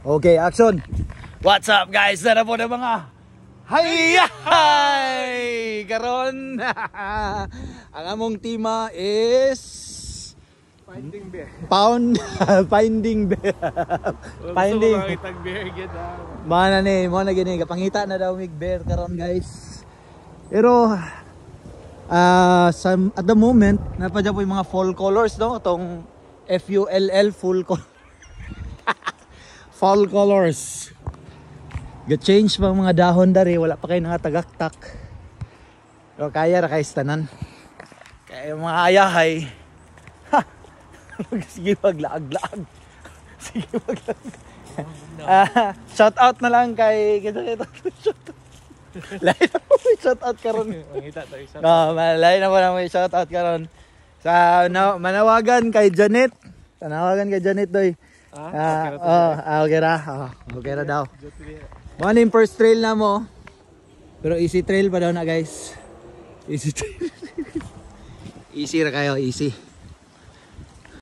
Okay, action. What's up guys? Sana po na mga hi! Karon ang among tema is Finding bear. Finding bear. Finding bear gid. Mana ni, mo na gini kapangita na daw mig bear karon guys. Pero at the moment napadya po yung mga fall colors no, tong FULL full color. Fall colors. Ga-change pa mga dahon dari, wala pa kay nangatagaktak. Pero kaya ra kay tanan. Kaya mga ayahay. Sige maglaag-laag. Sige maglaag. Shout out na lang kay lain na mo shout out karon. Mangita tayo sa. Lain na mo na mo shout out karon. Sa manawagan kay Janet. Tanawagan kay Janet doy. Okay ra. Okay ra daw. Mo yung first trail na mo. Pero easy trail pa daw na guys. Easy trail. Easy ra kayo, easy.